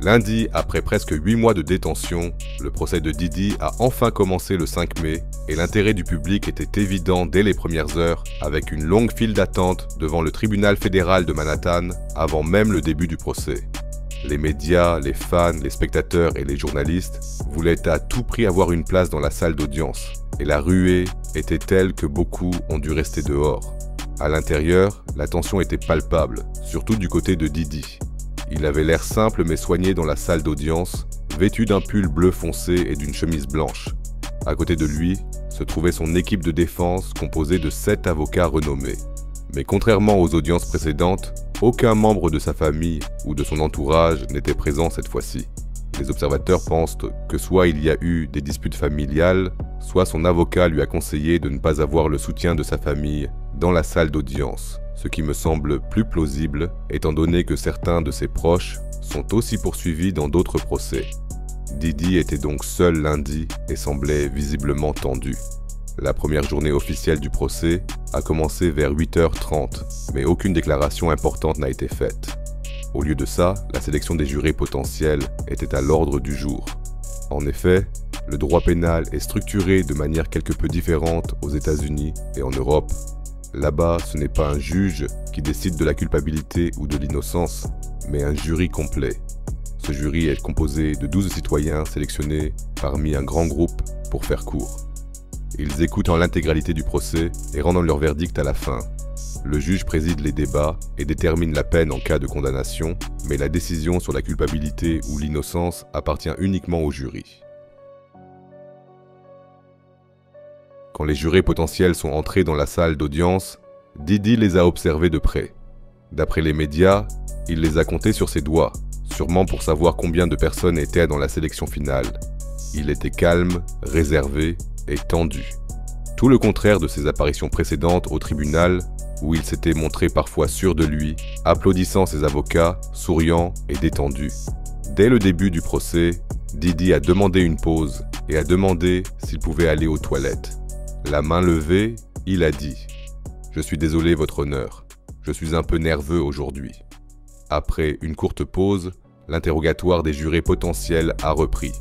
Lundi, après presque 8 mois de détention, le procès de Diddy a enfin commencé le 5 mai et l'intérêt du public était évident dès les premières heures avec une longue file d'attente devant le tribunal fédéral de Manhattan avant même le début du procès. Les médias, les fans, les spectateurs et les journalistes voulaient à tout prix avoir une place dans la salle d'audience et la ruée était telle que beaucoup ont dû rester dehors. À l'intérieur, la tension était palpable, surtout du côté de Diddy. Il avait l'air simple mais soigné dans la salle d'audience, vêtu d'un pull bleu foncé et d'une chemise blanche. À côté de lui se trouvait son équipe de défense composée de 7 avocats renommés. Mais contrairement aux audiences précédentes, aucun membre de sa famille ou de son entourage n'était présent cette fois-ci. Les observateurs pensent que soit il y a eu des disputes familiales, soit son avocat lui a conseillé de ne pas avoir le soutien de sa famille dans la salle d'audience, ce qui me semble plus plausible étant donné que certains de ses proches sont aussi poursuivis dans d'autres procès. Diddy était donc seul lundi et semblait visiblement tendu. La première journée officielle du procès a commencé vers 8h30, mais aucune déclaration importante n'a été faite. Au lieu de ça, la sélection des jurés potentiels était à l'ordre du jour. En effet, le droit pénal est structuré de manière quelque peu différente aux États-Unis et en Europe. Là-bas, ce n'est pas un juge qui décide de la culpabilité ou de l'innocence, mais un jury complet. Ce jury est composé de 12 citoyens sélectionnés parmi un grand groupe pour faire court. Ils écoutent en l'intégralité du procès et rendent leur verdict à la fin. Le juge préside les débats et détermine la peine en cas de condamnation, mais la décision sur la culpabilité ou l'innocence appartient uniquement au jury. Quand les jurés potentiels sont entrés dans la salle d'audience, Diddy les a observés de près. D'après les médias, il les a comptés sur ses doigts, sûrement pour savoir combien de personnes étaient dans la sélection finale. Il était calme, réservé et tendu. Tout le contraire de ses apparitions précédentes au tribunal, où il s'était montré parfois sûr de lui, applaudissant ses avocats, souriant et détendu. Dès le début du procès, Diddy a demandé une pause et a demandé s'il pouvait aller aux toilettes. La main levée, il a dit « Je suis désolé, votre honneur. Je suis un peu nerveux aujourd'hui. » Après une courte pause, l'interrogatoire des jurés potentiels a repris.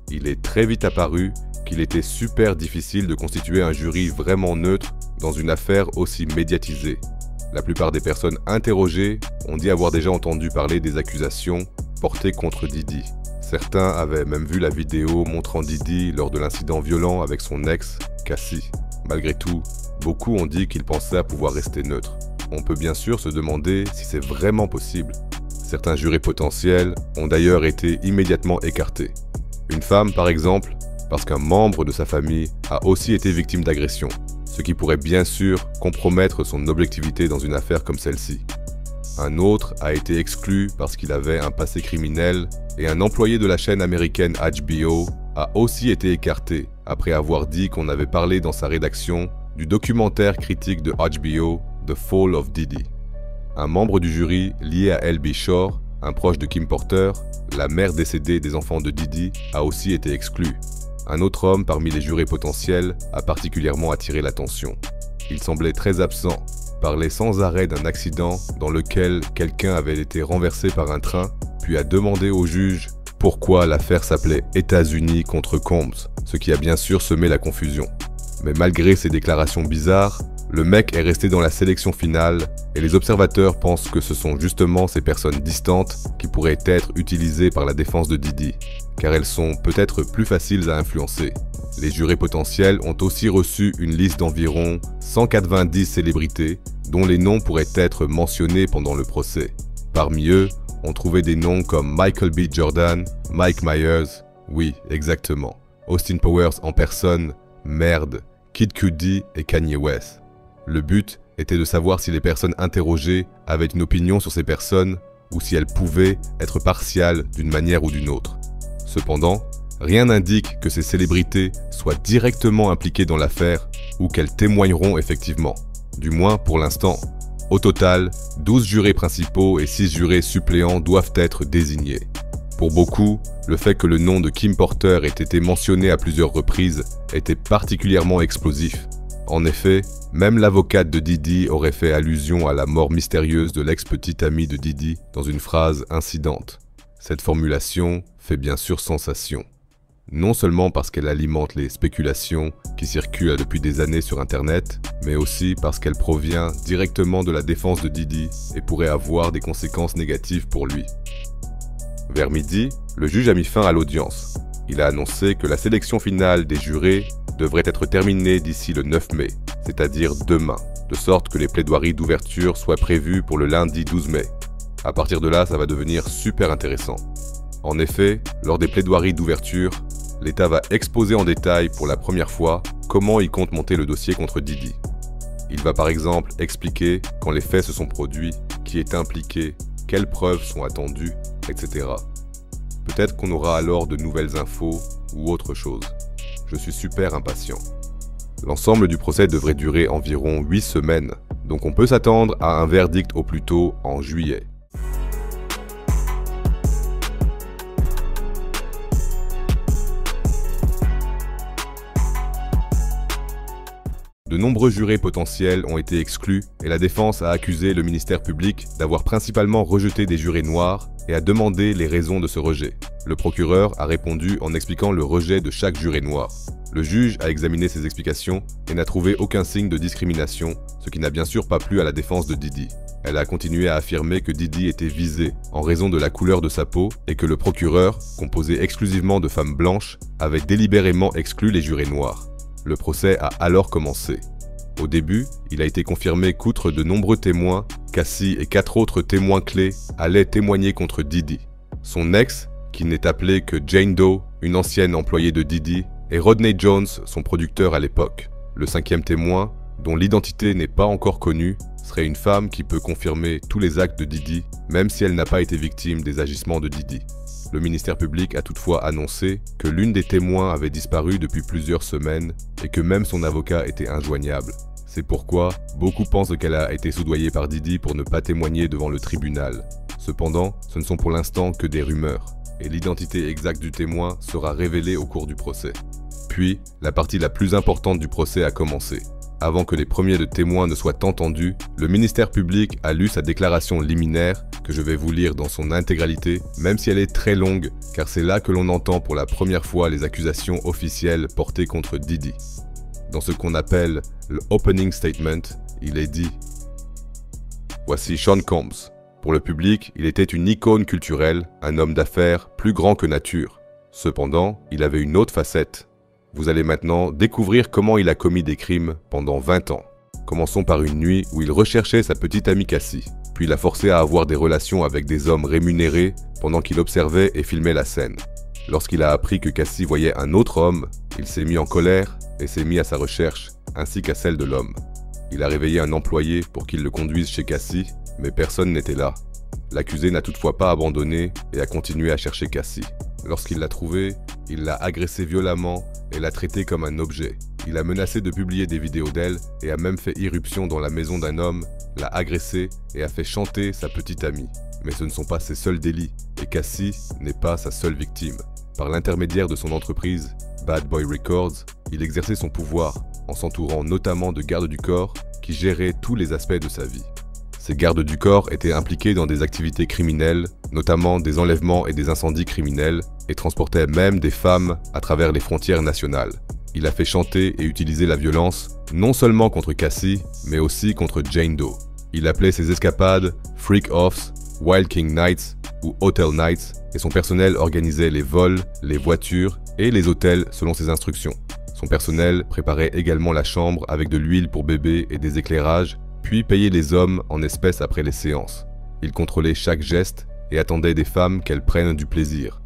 Il est très vite apparu qu'il était super difficile de constituer un jury vraiment neutre dans une affaire aussi médiatisée. La plupart des personnes interrogées ont dit avoir déjà entendu parler des accusations portées contre Diddy. Certains avaient même vu la vidéo montrant Diddy lors de l'incident violent avec son ex, Cassie. Malgré tout, beaucoup ont dit qu'ils pensaient à pouvoir rester neutres. On peut bien sûr se demander si c'est vraiment possible. Certains jurés potentiels ont d'ailleurs été immédiatement écartés. Une femme, par exemple, parce qu'un membre de sa famille a aussi été victime d'agression, ce qui pourrait bien sûr compromettre son objectivité dans une affaire comme celle-ci. Un autre a été exclu parce qu'il avait un passé criminel et un employé de la chaîne américaine HBO a aussi été écarté après avoir dit qu'on avait parlé dans sa rédaction du documentaire critique de HBO The Fall of Diddy. Un membre du jury lié à L.B. Shore, un proche de Kim Porter, la mère décédée des enfants de Diddy, a aussi été exclu. Un autre homme parmi les jurés potentiels a particulièrement attiré l'attention. Il semblait très absent, parlait sans arrêt d'un accident dans lequel quelqu'un avait été renversé par un train, puis a demandé au juge pourquoi l'affaire s'appelait États-Unis contre Combs, ce qui a bien sûr semé la confusion. Mais malgré ces déclarations bizarres, le mec est resté dans la sélection finale et les observateurs pensent que ce sont justement ces personnes distantes qui pourraient être utilisées par la défense de Diddy, car elles sont peut-être plus faciles à influencer. Les jurés potentiels ont aussi reçu une liste d'environ 190 célébrités dont les noms pourraient être mentionnés pendant le procès. Parmi eux, on trouvait des noms comme Michael B. Jordan, Mike Myers, oui, exactement, Austin Powers en personne, merde, Kid Cudi et Kanye West. Le but était de savoir si les personnes interrogées avaient une opinion sur ces personnes ou si elles pouvaient être partiales d'une manière ou d'une autre. Cependant, rien n'indique que ces célébrités soient directement impliquées dans l'affaire ou qu'elles témoigneront effectivement, du moins pour l'instant. Au total, 12 jurés principaux et 6 jurés suppléants doivent être désignés. Pour beaucoup, le fait que le nom de Kim Porter ait été mentionné à plusieurs reprises était particulièrement explosif. En effet, même l'avocate de Diddy aurait fait allusion à la mort mystérieuse de l'ex-petite amie de Diddy dans une phrase incidente. Cette formulation fait bien sûr sensation. Non seulement parce qu'elle alimente les spéculations qui circulent depuis des années sur Internet, mais aussi parce qu'elle provient directement de la défense de Diddy et pourrait avoir des conséquences négatives pour lui. Vers midi, le juge a mis fin à l'audience. Il a annoncé que la sélection finale des jurés devrait être terminée d'ici le 9 mai, c'est-à-dire demain, de sorte que les plaidoiries d'ouverture soient prévues pour le lundi 12 mai. À partir de là, ça va devenir super intéressant. En effet, lors des plaidoiries d'ouverture, l'État va exposer en détail pour la première fois comment il compte monter le dossier contre Diddy. Il va par exemple expliquer quand les faits se sont produits, qui est impliqué, quelles preuves sont attendues, etc. Peut-être qu'on aura alors de nouvelles infos ou autre chose. Je suis super impatient. L'ensemble du procès devrait durer environ 8 semaines, donc on peut s'attendre à un verdict au plus tôt en juillet. De nombreux jurés potentiels ont été exclus et la défense a accusé le ministère public d'avoir principalement rejeté des jurés noirs et a demandé les raisons de ce rejet. Le procureur a répondu en expliquant le rejet de chaque juré noir. Le juge a examiné ces explications et n'a trouvé aucun signe de discrimination, ce qui n'a bien sûr pas plu à la défense de Diddy. Elle a continué à affirmer que Diddy était visé en raison de la couleur de sa peau et que le procureur, composé exclusivement de femmes blanches, avait délibérément exclu les jurés noirs. Le procès a alors commencé. Au début, il a été confirmé qu'outre de nombreux témoins, Cassie et 4 autres témoins clés allaient témoigner contre Diddy. Son ex, qui n'est appelé que Jane Doe, une ancienne employée de Diddy, et Rodney Jones, son producteur à l'époque. Le 5e témoin, dont l'identité n'est pas encore connue, serait une femme qui peut confirmer tous les actes de Diddy, même si elle n'a pas été victime des agissements de Diddy. Le ministère public a toutefois annoncé que l'une des témoins avait disparu depuis plusieurs semaines et que même son avocat était injoignable. C'est pourquoi beaucoup pensent qu'elle a été soudoyée par Diddy pour ne pas témoigner devant le tribunal. Cependant, ce ne sont pour l'instant que des rumeurs, et l'identité exacte du témoin sera révélée au cours du procès. Puis, la partie la plus importante du procès a commencé. Avant que les premiers de témoins ne soient entendus, le ministère public a lu sa déclaration liminaire, que je vais vous lire dans son intégralité, même si elle est très longue, car c'est là que l'on entend pour la première fois les accusations officielles portées contre Diddy. Dans ce qu'on appelle le Opening Statement, il est dit « Voici Sean Combs. Pour le public, il était une icône culturelle, un homme d'affaires plus grand que nature. Cependant, il avait une autre facette. Vous allez maintenant découvrir comment il a commis des crimes pendant 20 ans. Commençons par une nuit où il recherchait sa petite amie Cassie, puis l'a forcée à avoir des relations avec des hommes rémunérés pendant qu'il observait et filmait la scène. Lorsqu'il a appris que Cassie voyait un autre homme, il s'est mis en colère et s'est mis à sa recherche, ainsi qu'à celle de l'homme. Il a réveillé un employé pour qu'il le conduise chez Cassie, mais personne n'était là. L'accusé n'a toutefois pas abandonné et a continué à chercher Cassie. Lorsqu'il l'a trouvée, il l'a agressée violemment et l'a traitée comme un objet. Il a menacé de publier des vidéos d'elle et a même fait irruption dans la maison d'un homme, l'a agressée et a fait chanter sa petite amie. Mais ce ne sont pas ses seuls délits, et Cassie n'est pas sa seule victime. Par l'intermédiaire de son entreprise, Bad Boy Records, il exerçait son pouvoir, en s'entourant notamment de gardes du corps qui géraient tous les aspects de sa vie. Ces gardes du corps étaient impliqués dans des activités criminelles, notamment des enlèvements et des incendies criminels, et transportaient même des femmes à travers les frontières nationales. Il a fait chanter et utiliser la violence, non seulement contre Cassie, mais aussi contre Jane Doe. Il appelait ses escapades Freak Offs, Wild King Nights ou Hotel Nights, et son personnel organisait les vols, les voitures et les hôtels selon ses instructions. Son personnel préparait également la chambre avec de l'huile pour bébé et des éclairages, puis payait les hommes en espèces après les séances. Il contrôlait chaque geste et attendait des femmes qu'elles prennent du plaisir.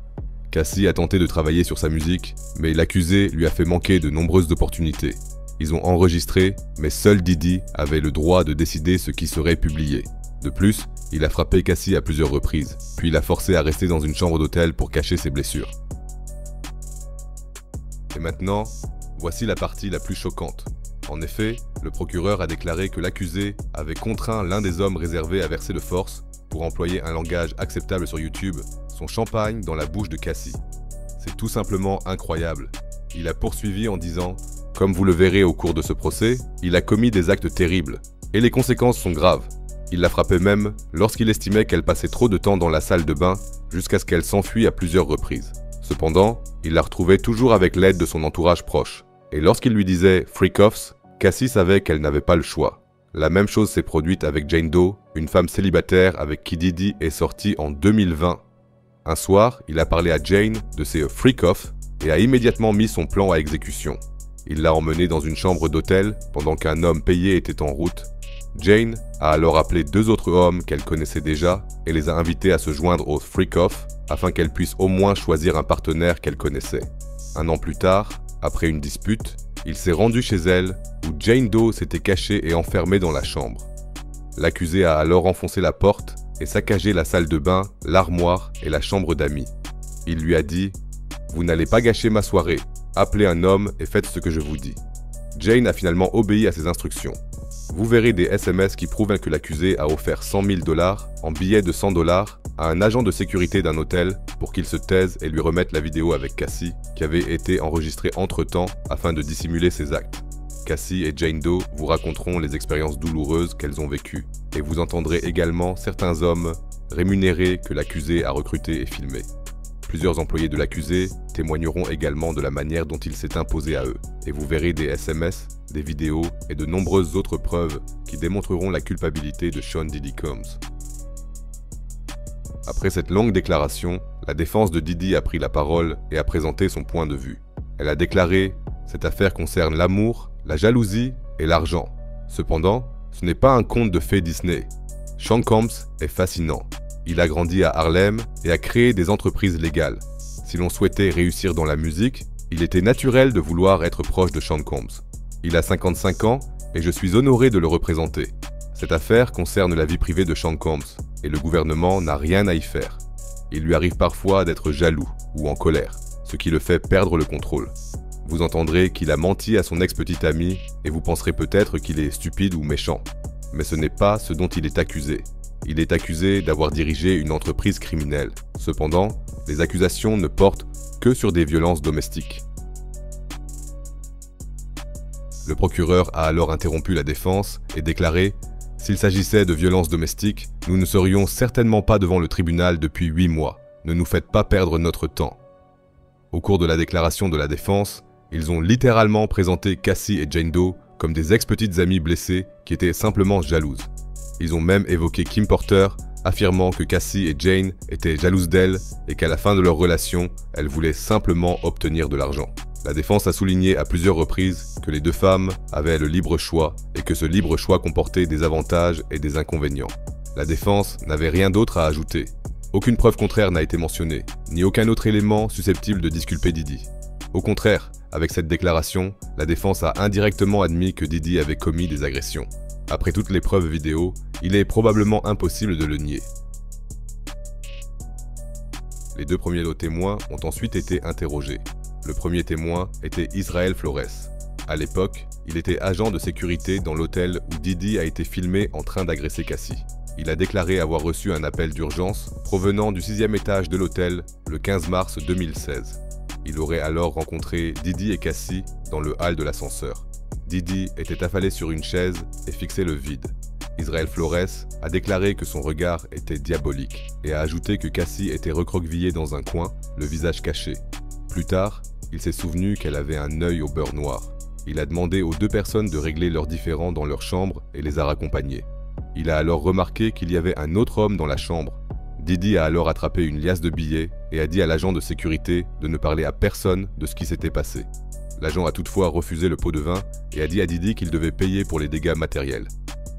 Cassie a tenté de travailler sur sa musique, mais l'accusé lui a fait manquer de nombreuses opportunités. Ils ont enregistré, mais seul Diddy avait le droit de décider ce qui serait publié. De plus, il a frappé Cassie à plusieurs reprises, puis l'a forcé à rester dans une chambre d'hôtel pour cacher ses blessures. Et maintenant, voici la partie la plus choquante. En effet, le procureur a déclaré que l'accusé avait contraint l'un des hommes réservés à verser de force, pour employer un langage acceptable sur YouTube, son champagne dans la bouche de Cassie. C'est tout simplement incroyable. Il a poursuivi en disant « Comme vous le verrez au cours de ce procès, il a commis des actes terribles, et les conséquences sont graves. Il la frappait même lorsqu'il estimait qu'elle passait trop de temps dans la salle de bain jusqu'à ce qu'elle s'enfuit à plusieurs reprises. Cependant, il la retrouvait toujours avec l'aide de son entourage proche. Et lorsqu'il lui disait « freak offs », Cassie savait qu'elle n'avait pas le choix. La même chose s'est produite avec Jane Doe, une femme célibataire avec qui Diddy est sorti en 2020. Un soir, il a parlé à Jane de ses freak offs et a immédiatement mis son plan à exécution. Il l'a emmenée dans une chambre d'hôtel pendant qu'un homme payé était en route. Jane a alors appelé 2 autres hommes qu'elle connaissait déjà et les a invités à se joindre au freak-off afin qu'elle puisse au moins choisir un partenaire qu'elle connaissait. Un an plus tard, après une dispute, il s'est rendu chez elle où Jane Doe s'était cachée et enfermée dans la chambre. L'accusé a alors enfoncé la porte et saccagé la salle de bain, l'armoire et la chambre d'amis. Il lui a dit « Vous n'allez pas gâcher ma soirée, appelez un homme et faites ce que je vous dis ». Jane a finalement obéi à ses instructions. Vous verrez des SMS qui prouvent que l'accusé a offert 100 000 $ en billets de 100 $ à un agent de sécurité d'un hôtel pour qu'il se taise et lui remette la vidéo avec Cassie, qui avait été enregistrée entre-temps afin de dissimuler ses actes. Cassie et Jane Doe vous raconteront les expériences douloureuses qu'elles ont vécues, et vous entendrez également certains hommes rémunérés que l'accusé a recrutés et filmés. Plusieurs employés de l'accusé témoigneront également de la manière dont il s'est imposé à eux, et vous verrez des SMS, des vidéos et de nombreuses autres preuves qui démontreront la culpabilité de Sean Diddy Combs. Après cette longue déclaration, la défense de Diddy a pris la parole et a présenté son point de vue. Elle a déclaré « Cette affaire concerne l'amour, la jalousie et l'argent. Cependant, ce n'est pas un conte de fées Disney. Sean Combs est fascinant. Il a grandi à Harlem et a créé des entreprises légales. Si l'on souhaitait réussir dans la musique, il était naturel de vouloir être proche de Sean Combs. Il a 55 ans et je suis honoré de le représenter. Cette affaire concerne la vie privée de Sean Combs et le gouvernement n'a rien à y faire. Il lui arrive parfois d'être jaloux ou en colère, ce qui le fait perdre le contrôle. Vous entendrez qu'il a menti à son ex-petite amie et vous penserez peut-être qu'il est stupide ou méchant. Mais ce n'est pas ce dont il est accusé. Il est accusé d'avoir dirigé une entreprise criminelle. Cependant, les accusations ne portent que sur des violences domestiques. Le procureur a alors interrompu la défense et déclaré « S'il s'agissait de violences domestiques, nous ne serions certainement pas devant le tribunal depuis 8 mois. Ne nous faites pas perdre notre temps. » Au cours de la déclaration de la défense, ils ont littéralement présenté Cassie et Jane Doe comme des ex-petites amies blessées qui étaient simplement jalouses. Ils ont même évoqué Kim Porter, affirmant que Cassie et Jane étaient jalouses d'elle et qu'à la fin de leur relation, elles voulaient simplement obtenir de l'argent. La défense a souligné à plusieurs reprises que les 2 femmes avaient le libre choix et que ce libre choix comportait des avantages et des inconvénients. La défense n'avait rien d'autre à ajouter. Aucune preuve contraire n'a été mentionnée, ni aucun autre élément susceptible de disculper Diddy. Au contraire, avec cette déclaration, la défense a indirectement admis que Diddy avait commis des agressions. Après toutes les preuves vidéo, il est probablement impossible de le nier. Les 2 premiers témoins ont ensuite été interrogés. Le premier témoin était Israel Flores. À l'époque, il était agent de sécurité dans l'hôtel où Diddy a été filmé en train d'agresser Cassie. Il a déclaré avoir reçu un appel d'urgence provenant du 6e étage de l'hôtel le 15 mars 2016. Il aurait alors rencontré Diddy et Cassie dans le hall de l'ascenseur. Diddy était affalé sur une chaise et fixait le vide. Israel Flores a déclaré que son regard était diabolique et a ajouté que Cassie était recroquevillée dans un coin, le visage caché. Plus tard, il s'est souvenu qu'elle avait un œil au beurre noir. Il a demandé aux 2 personnes de régler leurs différends dans leur chambre et les a raccompagnés. Il a alors remarqué qu'il y avait un autre homme dans la chambre. Diddy a alors attrapé une liasse de billets et a dit à l'agent de sécurité de ne parler à personne de ce qui s'était passé. L'agent a toutefois refusé le pot de vin et a dit à Diddy qu'il devait payer pour les dégâts matériels.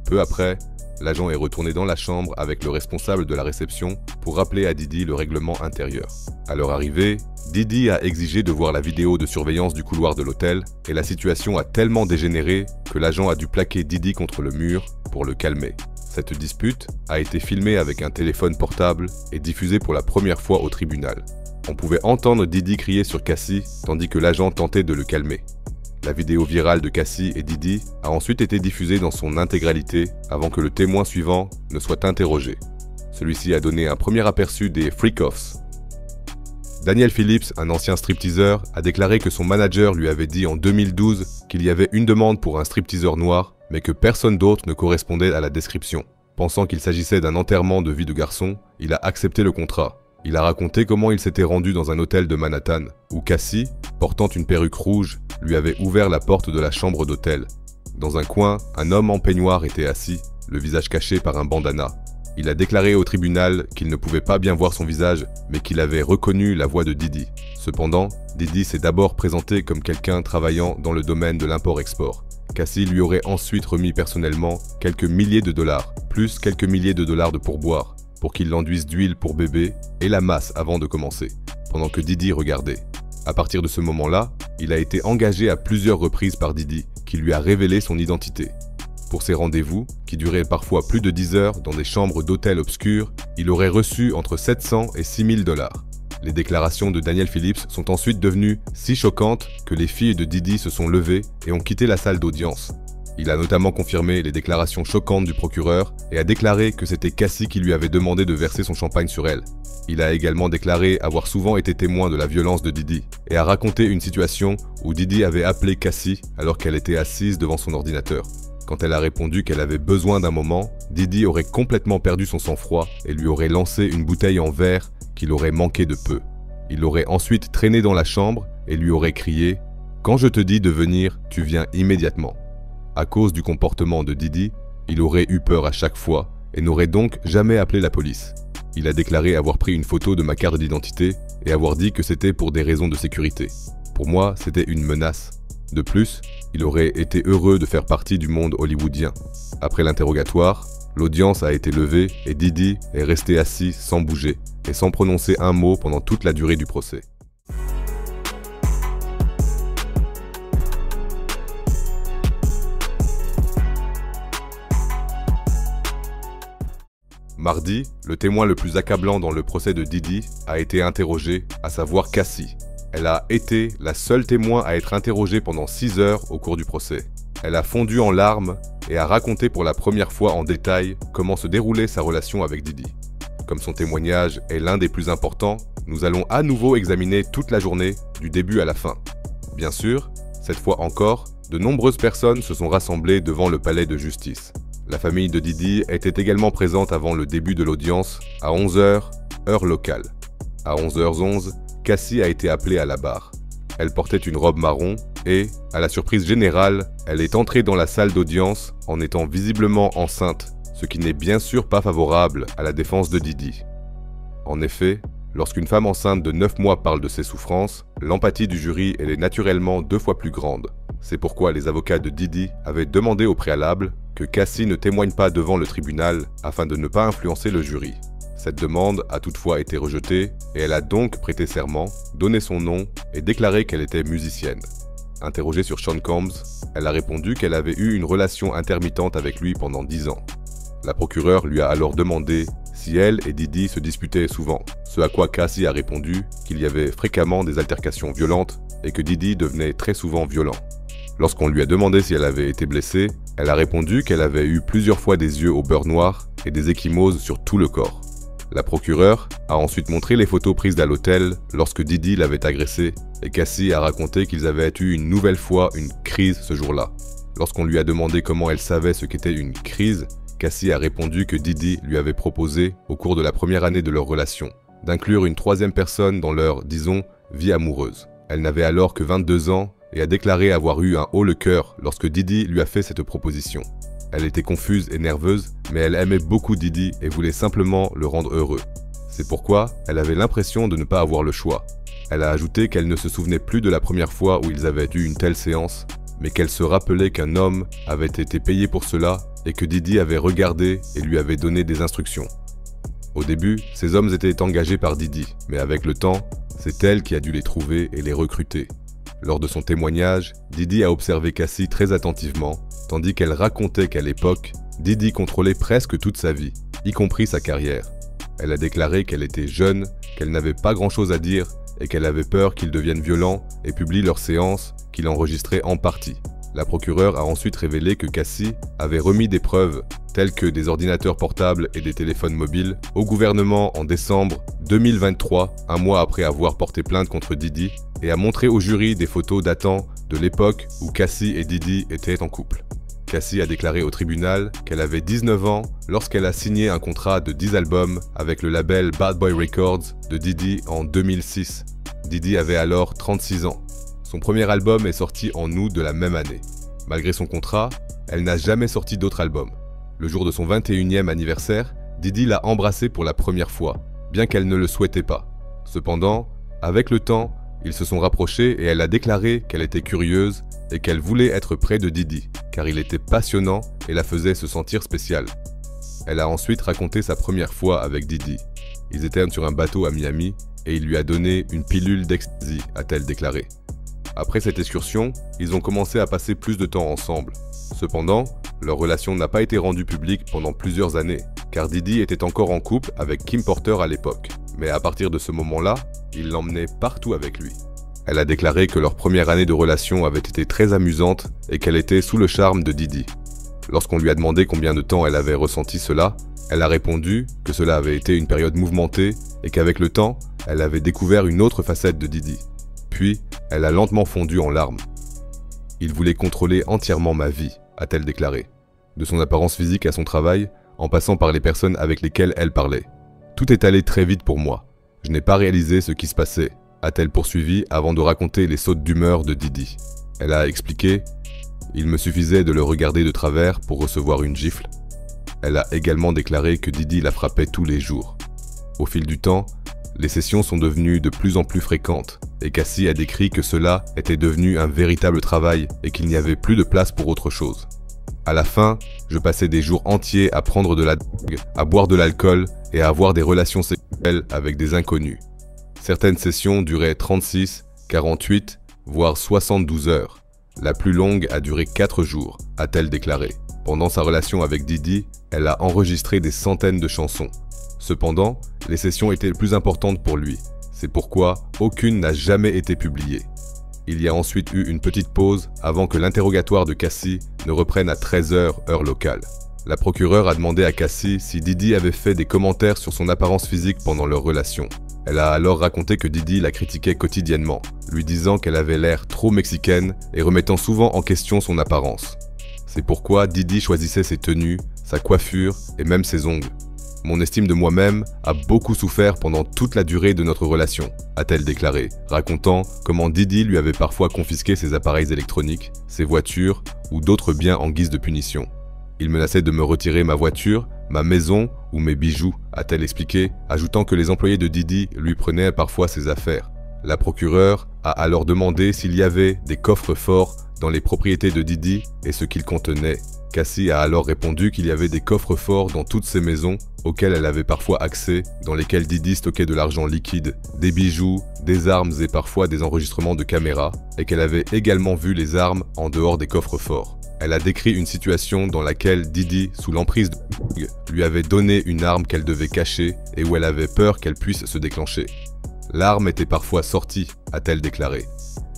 Peu après, l'agent est retourné dans la chambre avec le responsable de la réception pour rappeler à Diddy le règlement intérieur. À leur arrivée, Diddy a exigé de voir la vidéo de surveillance du couloir de l'hôtel et la situation a tellement dégénéré que l'agent a dû plaquer Diddy contre le mur pour le calmer. Cette dispute a été filmée avec un téléphone portable et diffusée pour la première fois au tribunal. On pouvait entendre Diddy crier sur Cassie tandis que l'agent tentait de le calmer. La vidéo virale de Cassie et Diddy a ensuite été diffusée dans son intégralité avant que le témoin suivant ne soit interrogé. Celui-ci a donné un premier aperçu des freak-offs. Daniel Phillips, un ancien stripteaseur, a déclaré que son manager lui avait dit en 2012 qu'il y avait une demande pour un stripteaseur noir, mais que personne d'autre ne correspondait à la description. Pensant qu'il s'agissait d'un enterrement de vie de garçon, il a accepté le contrat. Il a raconté comment il s'était rendu dans un hôtel de Manhattan, où Cassie, portant une perruque rouge, lui avait ouvert la porte de la chambre d'hôtel. Dans un coin, un homme en peignoir était assis, le visage caché par un bandana. Il a déclaré au tribunal qu'il ne pouvait pas bien voir son visage, mais qu'il avait reconnu la voix de Didi. Cependant, Didi s'est d'abord présenté comme quelqu'un travaillant dans le domaine de l'import-export. Cassie lui aurait ensuite remis personnellement quelques milliers de dollars, plus quelques milliers de dollars de pourboire, pour qu'il l'enduise d'huile pour bébé et la masse avant de commencer, pendant que Didi regardait. À partir de ce moment-là, il a été engagé à plusieurs reprises par Didi, qui lui a révélé son identité. Pour ces rendez-vous, qui duraient parfois plus de 10 heures dans des chambres d'hôtels obscures, il aurait reçu entre 700 et 6000 dollars. Les déclarations de Daniel Phillips sont ensuite devenues si choquantes que les filles de Didi se sont levées et ont quitté la salle d'audience. Il a notamment confirmé les déclarations choquantes du procureur et a déclaré que c'était Cassie qui lui avait demandé de verser son champagne sur elle. Il a également déclaré avoir souvent été témoin de la violence de Didi et a raconté une situation où Didi avait appelé Cassie alors qu'elle était assise devant son ordinateur. Quand elle a répondu qu'elle avait besoin d'un moment, Didi aurait complètement perdu son sang-froid et lui aurait lancé une bouteille en verre qu'il aurait manqué de peu. Il l'aurait ensuite traîné dans la chambre et lui aurait crié « Quand je te dis de venir, tu viens immédiatement ». À cause du comportement de Didi, il aurait eu peur à chaque fois et n'aurait donc jamais appelé la police. Il a déclaré avoir pris une photo de ma carte d'identité et avoir dit que c'était pour des raisons de sécurité. Pour moi, c'était une menace. De plus, il aurait été heureux de faire partie du monde hollywoodien. Après l'interrogatoire, l'audience a été levée et Didi est resté assis sans bouger et sans prononcer un mot pendant toute la durée du procès. Mardi, le témoin le plus accablant dans le procès de Didi a été interrogé, à savoir Cassie. Elle a été la seule témoin à être interrogée pendant 6 heures au cours du procès. Elle a fondu en larmes et a raconté pour la première fois en détail comment se déroulait sa relation avec Didi. Comme son témoignage est l'un des plus importants, nous allons à nouveau examiner toute la journée, du début à la fin. Bien sûr, cette fois encore, de nombreuses personnes se sont rassemblées devant le palais de justice. La famille de Didi était également présente avant le début de l'audience, à 11 h, heure locale. À 11h11, Cassie a été appelée à la barre. Elle portait une robe marron et, à la surprise générale, elle est entrée dans la salle d'audience en étant visiblement enceinte, ce qui n'est bien sûr pas favorable à la défense de Didi. En effet, lorsqu'une femme enceinte de 9 mois parle de ses souffrances, l'empathie du jury est naturellement 2 fois plus grande. C'est pourquoi les avocats de Didi avaient demandé au préalable que Cassie ne témoigne pas devant le tribunal afin de ne pas influencer le jury. Cette demande a toutefois été rejetée et elle a donc prêté serment, donné son nom et déclaré qu'elle était musicienne. Interrogée sur Sean Combs, elle a répondu qu'elle avait eu une relation intermittente avec lui pendant 10 ans. La procureure lui a alors demandé si elle et Didi se disputaient souvent, ce à quoi Cassie a répondu qu'il y avait fréquemment des altercations violentes et que Didi devenait très souvent violent. Lorsqu'on lui a demandé si elle avait été blessée, elle a répondu qu'elle avait eu plusieurs fois des yeux au beurre noir et des ecchymoses sur tout le corps. La procureure a ensuite montré les photos prises à l'hôtel lorsque Didi l'avait agressée et Cassie a raconté qu'ils avaient eu une nouvelle fois une crise ce jour-là. Lorsqu'on lui a demandé comment elle savait ce qu'était une crise, Cassie a répondu que Didi lui avait proposé, au cours de la première année de leur relation, d'inclure une troisième personne dans leur, disons, vie amoureuse. Elle n'avait alors que 22 ans et a déclaré avoir eu un haut le cœur lorsque Didi lui a fait cette proposition. Elle était confuse et nerveuse, mais elle aimait beaucoup Didi et voulait simplement le rendre heureux. C'est pourquoi elle avait l'impression de ne pas avoir le choix. Elle a ajouté qu'elle ne se souvenait plus de la première fois où ils avaient eu une telle séance, mais qu'elle se rappelait qu'un homme avait été payé pour cela et que Didi avait regardé et lui avait donné des instructions. Au début, ces hommes étaient engagés par Didi, mais avec le temps, c'est elle qui a dû les trouver et les recruter. Lors de son témoignage, Didi a observé Cassie très attentivement, tandis qu'elle racontait qu'à l'époque, Didi contrôlait presque toute sa vie, y compris sa carrière. Elle a déclaré qu'elle était jeune, qu'elle n'avait pas grand-chose à dire et qu'elle avait peur qu'ils deviennent violents et publient leurs séances qu'il enregistrait en partie. La procureure a ensuite révélé que Cassie avait remis des preuves, telles que des ordinateurs portables et des téléphones mobiles, au gouvernement en décembre 2023, un mois après avoir porté plainte contre Didi, et a montré au jury des photos datant de l'époque où Cassie et Didi étaient en couple. Cassie a déclaré au tribunal qu'elle avait 19 ans lorsqu'elle a signé un contrat de 10 albums avec le label Bad Boy Records de Diddy en 2006. Diddy avait alors 36 ans. Son premier album est sorti en août de la même année. Malgré son contrat, elle n'a jamais sorti d'autres albums. Le jour de son 21e anniversaire, Diddy l'a embrassée pour la première fois, bien qu'elle ne le souhaitait pas. Cependant, avec le temps, ils se sont rapprochés et elle a déclaré qu'elle était curieuse et qu'elle voulait être près de Diddy, car il était passionnant et la faisait se sentir spéciale. Elle a ensuite raconté sa première fois avec Diddy. Ils étaient sur un bateau à Miami et il lui a donné une pilule d'ecstasy, a-t-elle déclaré. Après cette excursion, ils ont commencé à passer plus de temps ensemble. Cependant, leur relation n'a pas été rendue publique pendant plusieurs années, car Diddy était encore en couple avec Kim Porter à l'époque. Mais à partir de ce moment-là, il l'emmenait partout avec lui. Elle a déclaré que leur première année de relation avait été très amusante et qu'elle était sous le charme de Diddy. Lorsqu'on lui a demandé combien de temps elle avait ressenti cela, elle a répondu que cela avait été une période mouvementée et qu'avec le temps, elle avait découvert une autre facette de Diddy. Puis, elle a lentement fondu en larmes. « Il voulait contrôler entièrement ma vie », a-t-elle déclaré. De son apparence physique à son travail, en passant par les personnes avec lesquelles elle parlait. « Tout est allé très vite pour moi. Je n'ai pas réalisé ce qui se passait », a-t-elle poursuivi avant de raconter les sautes d'humeur de Diddy. Elle a expliqué « Il me suffisait de le regarder de travers pour recevoir une gifle ». Elle a également déclaré que Diddy la frappait tous les jours. Au fil du temps, les sessions sont devenues de plus en plus fréquentes et Cassie a décrit que cela était devenu un véritable travail et qu'il n'y avait plus de place pour autre chose. À la fin, je passais des jours entiers à prendre de la drogue, à boire de l'alcool et à avoir des relations sexuelles avec des inconnus. Certaines sessions duraient 36, 48, voire 72 heures. La plus longue a duré 4 jours, a-t-elle déclaré. Pendant sa relation avec Diddy, elle a enregistré des centaines de chansons. Cependant, les sessions étaient les plus importantes pour lui. C'est pourquoi aucune n'a jamais été publiée. Il y a ensuite eu une petite pause avant que l'interrogatoire de Cassie ne reprenne à 13 h heure locale. La procureure a demandé à Cassie si Diddy avait fait des commentaires sur son apparence physique pendant leur relation. Elle a alors raconté que Diddy la critiquait quotidiennement, lui disant qu'elle avait l'air trop mexicaine et remettant souvent en question son apparence. C'est pourquoi Diddy choisissait ses tenues, sa coiffure et même ses ongles. Mon estime de moi-même a beaucoup souffert pendant toute la durée de notre relation, a-t-elle déclaré, racontant comment Diddy lui avait parfois confisqué ses appareils électroniques, ses voitures ou d'autres biens en guise de punition. Il menaçait de me retirer ma voiture, ma maison ou mes bijoux, a-t-elle expliqué, ajoutant que les employés de Diddy lui prenaient parfois ses affaires. La procureure a alors demandé s'il y avait des coffres forts dans les propriétés de Diddy et ce qu'ils contenaient. Cassie a alors répondu qu'il y avait des coffres forts dans toutes ses maisons auxquels elle avait parfois accès, dans lesquels Diddy stockait de l'argent liquide, des bijoux, des armes et parfois des enregistrements de caméras, et qu'elle avait également vu les armes en dehors des coffres forts. Elle a décrit une situation dans laquelle Diddy, sous l'emprise de lui avait donné une arme qu'elle devait cacher et où elle avait peur qu'elle puisse se déclencher. L'arme était parfois sortie, a-t-elle déclaré.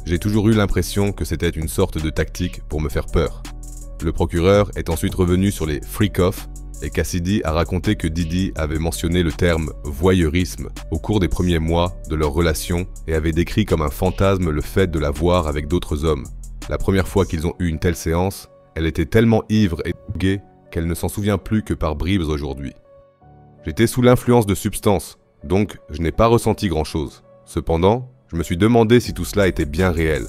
J'ai toujours eu l'impression que c'était une sorte de tactique pour me faire peur. Le procureur est ensuite revenu sur les freak-offs et Cassidy a raconté que Diddy avait mentionné le terme voyeurisme au cours des premiers mois de leur relation et avait décrit comme un fantasme le fait de la voir avec d'autres hommes. La première fois qu'ils ont eu une telle séance, elle était tellement ivre et droguée qu'elle ne s'en souvient plus que par bribes aujourd'hui. J'étais sous l'influence de substances, donc je n'ai pas ressenti grand-chose. Cependant, je me suis demandé si tout cela était bien réel.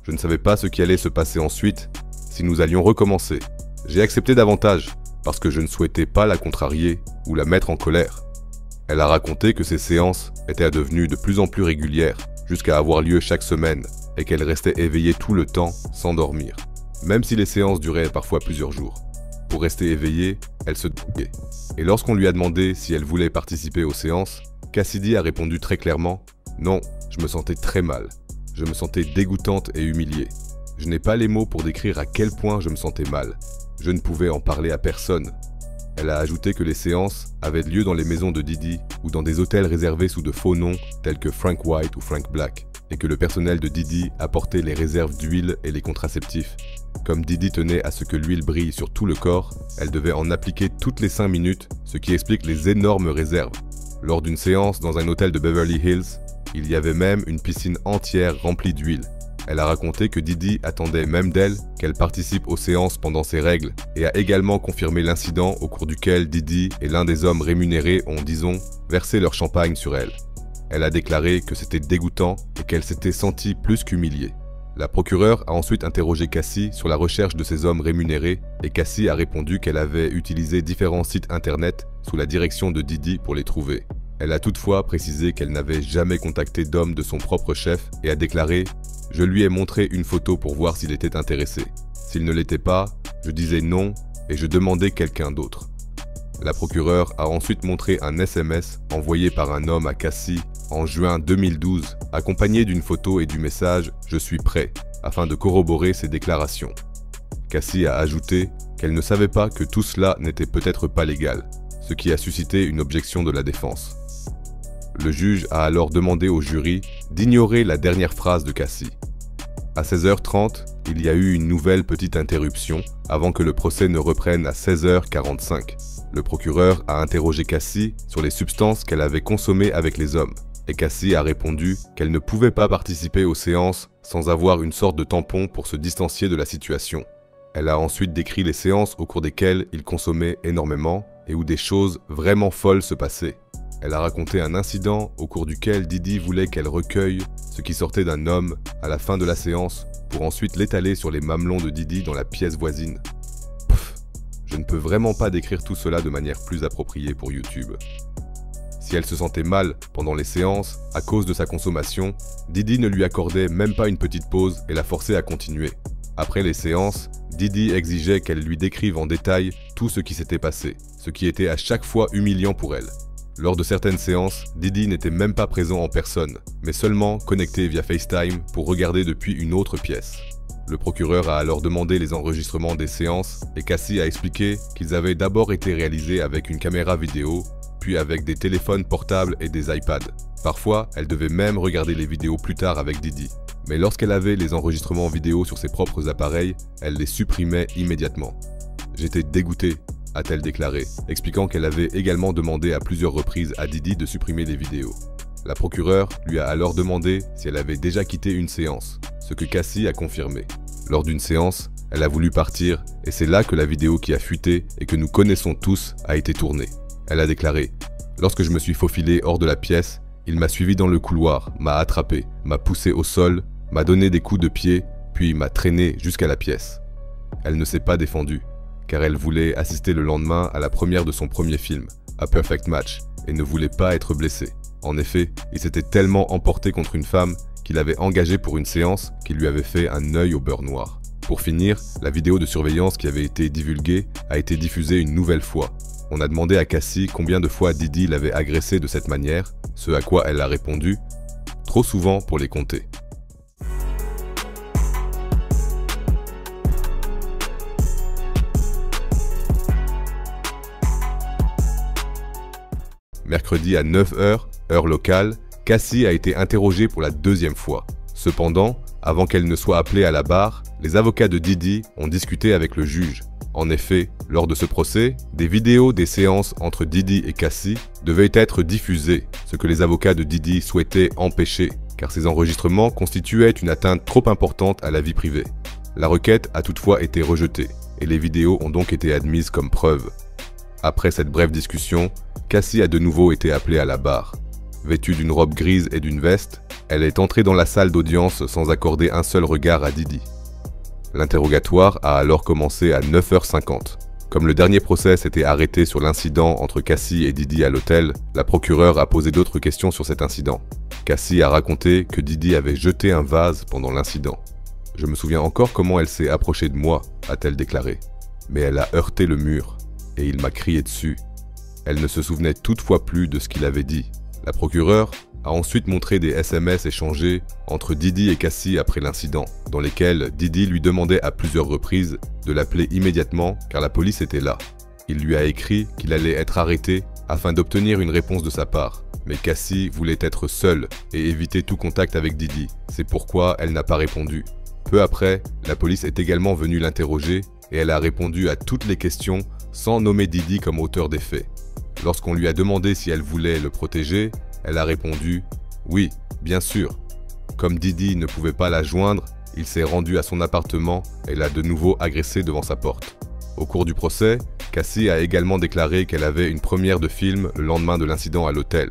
Je ne savais pas ce qui allait se passer ensuite, si nous allions recommencer. J'ai accepté davantage, parce que je ne souhaitais pas la contrarier ou la mettre en colère. Elle a raconté que ces séances étaient devenues de plus en plus régulières, jusqu'à avoir lieu chaque semaine, et qu'elle restait éveillée tout le temps, sans dormir. Même si les séances duraient parfois plusieurs jours. Pour rester éveillée, elle se droguait. Et lorsqu'on lui a demandé si elle voulait participer aux séances, Cassidy a répondu très clairement « Non, je me sentais très mal. Je me sentais dégoûtante et humiliée. Je n'ai pas les mots pour décrire à quel point je me sentais mal. Je ne pouvais en parler à personne. » Elle a ajouté que les séances avaient lieu dans les maisons de Diddy ou dans des hôtels réservés sous de faux noms tels que Frank White ou Frank Black, et que le personnel de Diddy apportait les réserves d'huile et les contraceptifs. Comme Diddy tenait à ce que l'huile brille sur tout le corps, elle devait en appliquer toutes les 5 minutes, ce qui explique les énormes réserves. Lors d'une séance dans un hôtel de Beverly Hills, il y avait même une piscine entière remplie d'huile. Elle a raconté que Didi attendait même d'elle qu'elle participe aux séances pendant ses règles et a également confirmé l'incident au cours duquel Didi et l'un des hommes rémunérés ont, disons, versé leur champagne sur elle. Elle a déclaré que c'était dégoûtant et qu'elle s'était sentie plus qu'humiliée. La procureure a ensuite interrogé Cassie sur la recherche de ces hommes rémunérés et Cassie a répondu qu'elle avait utilisé différents sites internet sous la direction de Didi pour les trouver. Elle a toutefois précisé qu'elle n'avait jamais contacté d'homme de son propre chef et a déclaré « Je lui ai montré une photo pour voir s'il était intéressé. S'il ne l'était pas, je disais non et je demandais quelqu'un d'autre. » La procureure a ensuite montré un SMS envoyé par un homme à Cassie en juin 2012, accompagné d'une photo et du message « Je suis prêt » afin de corroborer ses déclarations. Cassie a ajouté qu'elle ne savait pas que tout cela n'était peut-être pas légal, ce qui a suscité une objection de la défense. Le juge a alors demandé au jury d'ignorer la dernière phrase de Cassie. À 16h30, il y a eu une nouvelle petite interruption avant que le procès ne reprenne à 16h45. Le procureur a interrogé Cassie sur les substances qu'elle avait consommées avec les hommes, et Cassie a répondu qu'elle ne pouvait pas participer aux séances sans avoir une sorte de tampon pour se distancier de la situation. Elle a ensuite décrit les séances au cours desquelles il consommait énormément et où des choses vraiment folles se passaient. Elle a raconté un incident au cours duquel Didi voulait qu'elle recueille ce qui sortait d'un homme à la fin de la séance pour ensuite l'étaler sur les mamelons de Didi dans la pièce voisine. Pff, je ne peux vraiment pas décrire tout cela de manière plus appropriée pour YouTube. Si elle se sentait mal pendant les séances à cause de sa consommation, Didi ne lui accordait même pas une petite pause et la forçait à continuer. Après les séances, Didi exigeait qu'elle lui décrive en détail tout ce qui s'était passé, ce qui était à chaque fois humiliant pour elle. Lors de certaines séances, Didi n'était même pas présent en personne, mais seulement connecté via FaceTime pour regarder depuis une autre pièce. Le procureur a alors demandé les enregistrements des séances et Cassie a expliqué qu'ils avaient d'abord été réalisés avec une caméra vidéo, puis avec des téléphones portables et des iPads. Parfois, elle devait même regarder les vidéos plus tard avec Didi. Mais lorsqu'elle avait les enregistrements vidéo sur ses propres appareils, elle les supprimait immédiatement. « J'étais dégoûtée », a-t-elle déclaré, expliquant qu'elle avait également demandé à plusieurs reprises à Didi de supprimer les vidéos. La procureure lui a alors demandé si elle avait déjà quitté une séance, ce que Cassie a confirmé. Lors d'une séance, elle a voulu partir et c'est là que la vidéo qui a fuité et que nous connaissons tous a été tournée. Elle a déclaré « Lorsque je me suis faufilé hors de la pièce, il m'a suivi dans le couloir, m'a attrapé, m'a poussé au sol, m'a donné des coups de pied, puis m'a traîné jusqu'à la pièce. » Elle ne s'est pas défendue, car elle voulait assister le lendemain à la première de son premier film, A Perfect Match, et ne voulait pas être blessée. En effet, il s'était tellement emporté contre une femme qu'il avait engagé pour une séance qui lui avait fait un œil au beurre noir. Pour finir, la vidéo de surveillance qui avait été divulguée a été diffusée une nouvelle fois. On a demandé à Cassie combien de fois Didi l'avait agressée de cette manière, ce à quoi elle a répondu « Trop souvent pour les compter ». Mercredi à 9h, heure locale, Cassie a été interrogée pour la deuxième fois. Cependant, avant qu'elle ne soit appelée à la barre, les avocats de Didi ont discuté avec le juge. En effet, lors de ce procès, des vidéos des séances entre Didi et Cassie devaient être diffusées, ce que les avocats de Didi souhaitaient empêcher, car ces enregistrements constituaient une atteinte trop importante à la vie privée. La requête a toutefois été rejetée, et les vidéos ont donc été admises comme preuve. Après cette brève discussion, Cassie a de nouveau été appelée à la barre. Vêtue d'une robe grise et d'une veste, elle est entrée dans la salle d'audience sans accorder un seul regard à Didi. L'interrogatoire a alors commencé à 9h50. Comme le dernier procès s'était arrêté sur l'incident entre Cassie et Didi à l'hôtel, la procureure a posé d'autres questions sur cet incident. Cassie a raconté que Didi avait jeté un vase pendant l'incident. « Je me souviens encore comment elle s'est approchée de moi », a-t-elle déclaré. « Mais elle a heurté le mur, et il m'a crié dessus. » Elle ne se souvenait toutefois plus de ce qu'il avait dit. La procureure a ensuite montré des SMS échangés entre Didi et Cassie après l'incident, dans lesquels Didi lui demandait à plusieurs reprises de l'appeler immédiatement car la police était là. Il lui a écrit qu'il allait être arrêté afin d'obtenir une réponse de sa part. Mais Cassie voulait être seule et éviter tout contact avec Didi. C'est pourquoi elle n'a pas répondu. Peu après, la police est également venue l'interroger et elle a répondu à toutes les questions sans nommer Didi comme auteur des faits. Lorsqu'on lui a demandé si elle voulait le protéger, elle a répondu « Oui, bien sûr ». Comme Didi ne pouvait pas la joindre, il s'est rendu à son appartement et l'a de nouveau agressé devant sa porte. Au cours du procès, Cassie a également déclaré qu'elle avait une première de film le lendemain de l'incident à l'hôtel.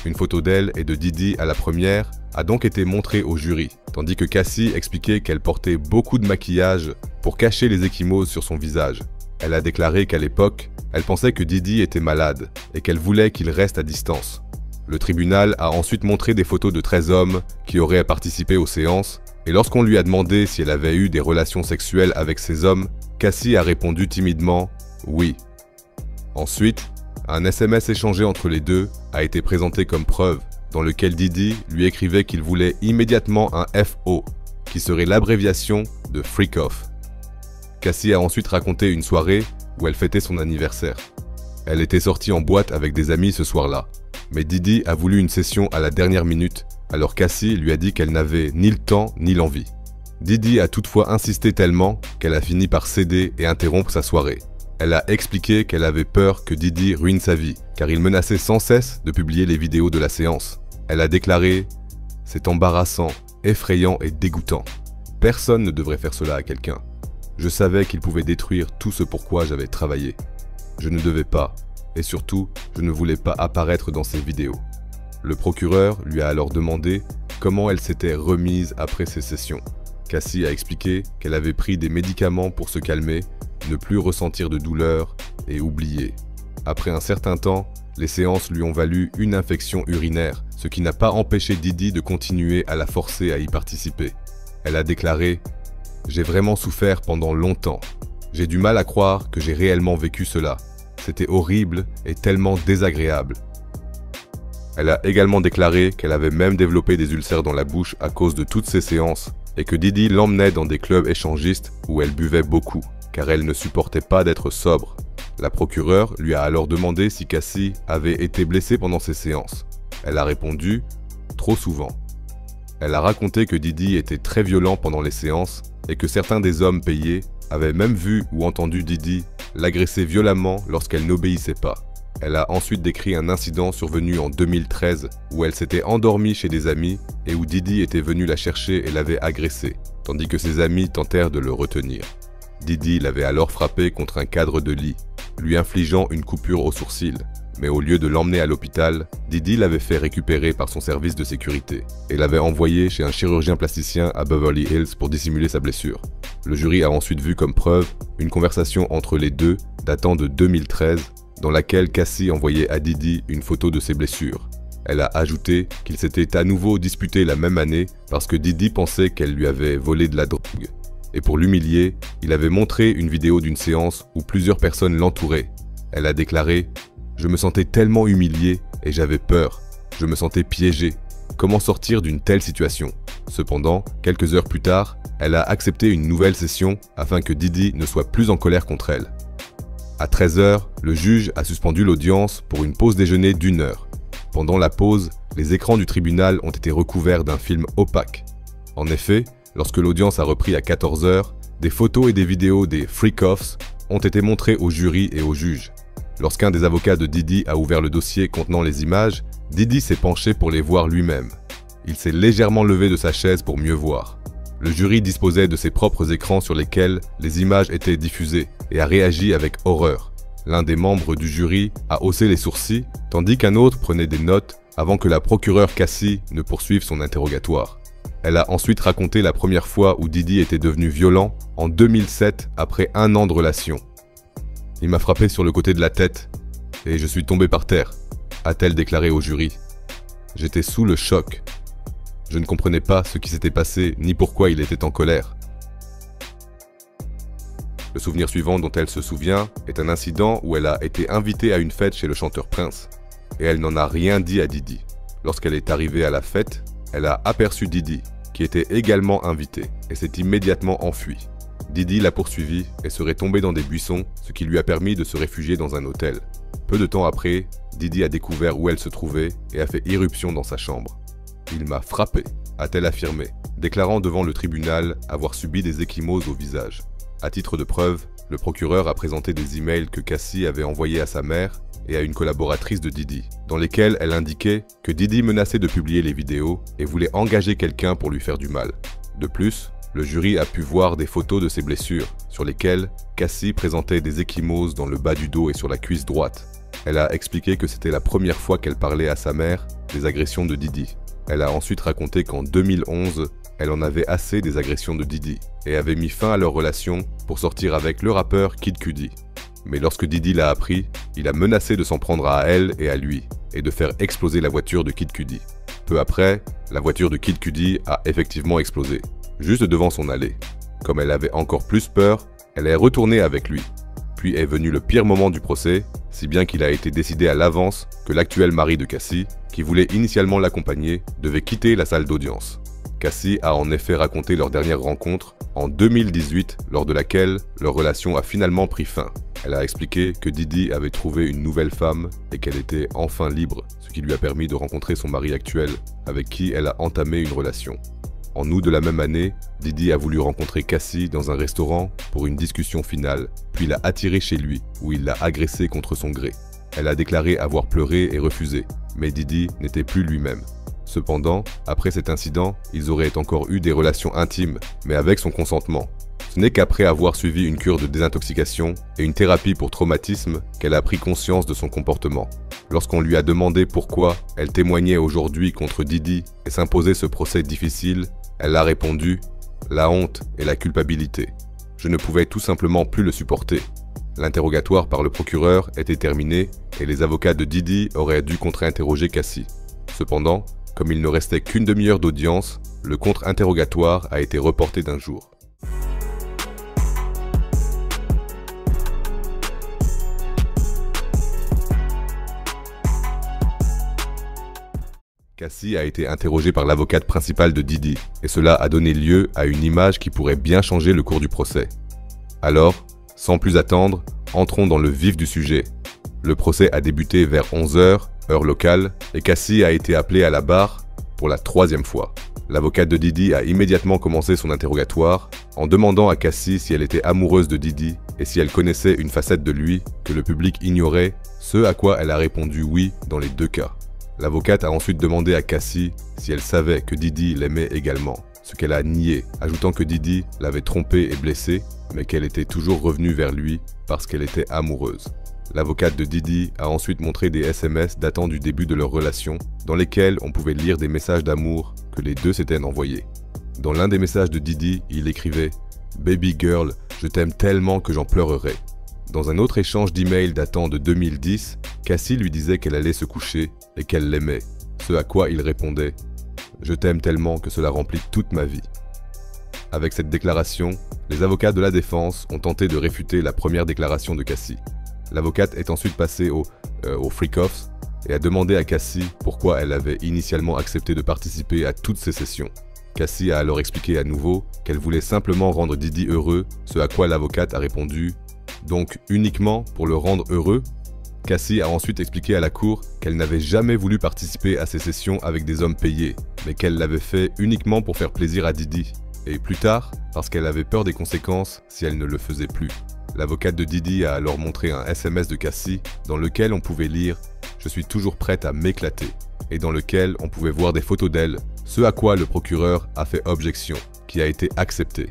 Une photo d'elle et de Didi à la première a donc été montrée au jury, tandis que Cassie expliquait qu'elle portait beaucoup de maquillage pour cacher les ecchymoses sur son visage. Elle a déclaré qu'à l'époque, elle pensait que Didi était malade et qu'elle voulait qu'il reste à distance. Le tribunal a ensuite montré des photos de 13 hommes qui auraient participé aux séances, et lorsqu'on lui a demandé si elle avait eu des relations sexuelles avec ces hommes, Cassie a répondu timidement « oui ». Ensuite, un SMS échangé entre les deux a été présenté comme preuve, dans lequel Didi lui écrivait qu'il voulait immédiatement un FO, qui serait l'abréviation de Freak Off. Cassie a ensuite raconté une soirée où elle fêtait son anniversaire. Elle était sortie en boîte avec des amis ce soir-là, mais Didi a voulu une session à la dernière minute, alors Cassie lui a dit qu'elle n'avait ni le temps ni l'envie. Didi a toutefois insisté tellement qu'elle a fini par céder et interrompre sa soirée. Elle a expliqué qu'elle avait peur que Didi ruine sa vie, car il menaçait sans cesse de publier les vidéos de la séance. Elle a déclaré « C'est embarrassant, effrayant et dégoûtant. Personne ne devrait faire cela à quelqu'un. Je savais qu'il pouvait détruire tout ce pour quoi j'avais travaillé. Je ne devais pas, et surtout, je ne voulais pas apparaître dans ces vidéos. » Le procureur lui a alors demandé comment elle s'était remise après ces sessions. Cassie a expliqué qu'elle avait pris des médicaments pour se calmer, ne plus ressentir de douleur et oublier. Après un certain temps, les séances lui ont valu une infection urinaire, ce qui n'a pas empêché Didi de continuer à la forcer à y participer. Elle a déclaré « J'ai vraiment souffert pendant longtemps. J'ai du mal à croire que j'ai réellement vécu cela. C'était horrible et tellement désagréable. » Elle a également déclaré qu'elle avait même développé des ulcères dans la bouche à cause de toutes ces séances et que Didi l'emmenait dans des clubs échangistes où elle buvait beaucoup, car elle ne supportait pas d'être sobre. La procureure lui a alors demandé si Cassie avait été blessée pendant ces séances. Elle a répondu « trop souvent ». Elle a raconté que Didi était très violent pendant les séances et que certains des hommes payés avaient même vu ou entendu Didi l'agresser violemment lorsqu'elle n'obéissait pas. Elle a ensuite décrit un incident survenu en 2013 où elle s'était endormie chez des amis et où Didi était venu la chercher et l'avait agressée, tandis que ses amis tentèrent de le retenir. Didi l'avait alors frappé contre un cadre de lit, lui infligeant une coupure au sourcil. Mais au lieu de l'emmener à l'hôpital, Didi l'avait fait récupérer par son service de sécurité et l'avait envoyé chez un chirurgien plasticien à Beverly Hills pour dissimuler sa blessure. Le jury a ensuite vu comme preuve une conversation entre les deux datant de 2013 dans laquelle Cassie envoyait à Didi une photo de ses blessures. Elle a ajouté qu'ils s'étaient à nouveau disputés la même année parce que Didi pensait qu'elle lui avait volé de la drogue. Et pour l'humilier, il avait montré une vidéo d'une séance où plusieurs personnes l'entouraient. Elle a déclaré « Je me sentais tellement humilié et j'avais peur. Je me sentais piégé. Comment sortir d'une telle situation ?» Cependant, quelques heures plus tard, elle a accepté une nouvelle session afin que Didi ne soit plus en colère contre elle. À 13 h, le juge a suspendu l'audience pour une pause déjeuner d'1 heure. Pendant la pause, les écrans du tribunal ont été recouverts d'un film opaque. En effet, lorsque l'audience a repris à 14 h, des photos et des vidéos des freak-offs ont été montrées au jury et au juge. Lorsqu'un des avocats de Didi a ouvert le dossier contenant les images, Didi s'est penché pour les voir lui-même. Il s'est légèrement levé de sa chaise pour mieux voir. Le jury disposait de ses propres écrans sur lesquels les images étaient diffusées et a réagi avec horreur. L'un des membres du jury a haussé les sourcils, tandis qu'un autre prenait des notes avant que la procureure Cassie ne poursuive son interrogatoire. Elle a ensuite raconté la première fois où Didi était devenu violent en 2007 après 1 an de relation. « Il m'a frappé sur le côté de la tête et je suis tombé par terre », a-t-elle déclaré au jury. « J'étais sous le choc. Je ne comprenais pas ce qui s'était passé ni pourquoi il était en colère. » Le souvenir suivant dont elle se souvient est un incident où elle a été invitée à une fête chez le chanteur Prince. Et elle n'en a rien dit à Didi. Lorsqu'elle est arrivée à la fête, elle a aperçu Didi, qui était également invité, et s'est immédiatement enfuie. Didi l'a poursuivie et serait tombé dans des buissons, ce qui lui a permis de se réfugier dans un hôtel. Peu de temps après, Didi a découvert où elle se trouvait et a fait irruption dans sa chambre. « Il m'a frappé », a-t-elle affirmé, déclarant devant le tribunal avoir subi des ecchymoses au visage. À titre de preuve, le procureur a présenté des emails que Cassie avait envoyés à sa mère et à une collaboratrice de Didi, dans lesquels elle indiquait que Didi menaçait de publier les vidéos et voulait engager quelqu'un pour lui faire du mal. De plus, Le jury a pu voir des photos de ses blessures, sur lesquelles Cassie présentait des ecchymoses dans le bas du dos et sur la cuisse droite. Elle a expliqué que c'était la première fois qu'elle parlait à sa mère des agressions de Diddy. Elle a ensuite raconté qu'en 2011, elle en avait assez des agressions de Diddy et avait mis fin à leur relation pour sortir avec le rappeur Kid Cudi. Mais lorsque Diddy l'a appris, il a menacé de s'en prendre à elle et à lui, et de faire exploser la voiture de Kid Cudi. Peu après, la voiture de Kid Cudi a effectivement explosé, juste devant son allée. Comme elle avait encore plus peur, elle est retournée avec lui. Puis est venu le pire moment du procès, si bien qu'il a été décidé à l'avance que l'actuel mari de Cassie, qui voulait initialement l'accompagner, devait quitter la salle d'audience. Cassie a en effet raconté leur dernière rencontre en 2018, lors de laquelle leur relation a finalement pris fin. Elle a expliqué que Diddy avait trouvé une nouvelle femme et qu'elle était enfin libre, ce qui lui a permis de rencontrer son mari actuel, avec qui elle a entamé une relation. En août de la même année, Diddy a voulu rencontrer Cassie dans un restaurant pour une discussion finale, puis l'a attirée chez lui, où il l'a agressée contre son gré. Elle a déclaré avoir pleuré et refusé, mais Diddy n'était plus lui-même. Cependant, après cet incident, ils auraient encore eu des relations intimes, mais avec son consentement. Ce n'est qu'après avoir suivi une cure de désintoxication et une thérapie pour traumatisme qu'elle a pris conscience de son comportement. Lorsqu'on lui a demandé pourquoi elle témoignait aujourd'hui contre Diddy et s'imposait ce procès difficile, elle a répondu « La honte et la culpabilité. Je ne pouvais tout simplement plus le supporter. » L'interrogatoire par le procureur était terminé et les avocats de Diddy auraient dû contre-interroger Cassie. Cependant, comme il ne restait qu'une demi-heure d'audience, le contre-interrogatoire a été reporté d'un jour. Cassie a été interrogée par l'avocate principale de Diddy, et cela a donné lieu à une image qui pourrait bien changer le cours du procès. Alors, sans plus attendre, entrons dans le vif du sujet. Le procès a débuté vers 11h, heure locale, et Cassie a été appelée à la barre pour la 3e fois. L'avocate de Diddy a immédiatement commencé son interrogatoire en demandant à Cassie si elle était amoureuse de Diddy et si elle connaissait une facette de lui que le public ignorait, ce à quoi elle a répondu oui dans les deux cas. L'avocate a ensuite demandé à Cassie si elle savait que Diddy l'aimait également, ce qu'elle a nié, ajoutant que Diddy l'avait trompée et blessée, mais qu'elle était toujours revenue vers lui parce qu'elle était amoureuse. L'avocate de Diddy a ensuite montré des SMS datant du début de leur relation, dans lesquels on pouvait lire des messages d'amour que les deux s'étaient envoyés. Dans l'un des messages de Diddy, il écrivait « Baby girl, je t'aime tellement que j'en pleurerai ». Dans un autre échange d'emails datant de 2010, Cassie lui disait qu'elle allait se coucher et qu'elle l'aimait, ce à quoi il répondait « Je t'aime tellement que cela remplit toute ma vie ». Avec cette déclaration, les avocats de la défense ont tenté de réfuter la première déclaration de Cassie. L'avocate est ensuite passée au freak-offs et a demandé à Cassie pourquoi elle avait initialement accepté de participer à toutes ces sessions. Cassie a alors expliqué à nouveau qu'elle voulait simplement rendre Diddy heureux, ce à quoi l'avocate a répondu « Donc uniquement pour le rendre heureux ?» Cassie a ensuite expliqué à la cour qu'elle n'avait jamais voulu participer à ces sessions avec des hommes payés, mais qu'elle l'avait fait uniquement pour faire plaisir à Diddy, et plus tard parce qu'elle avait peur des conséquences si elle ne le faisait plus. L'avocate de Diddy a alors montré un SMS de Cassie dans lequel on pouvait lire « Je suis toujours prête à m'éclater » et dans lequel on pouvait voir des photos d'elle, ce à quoi le procureur a fait objection, qui a été acceptée.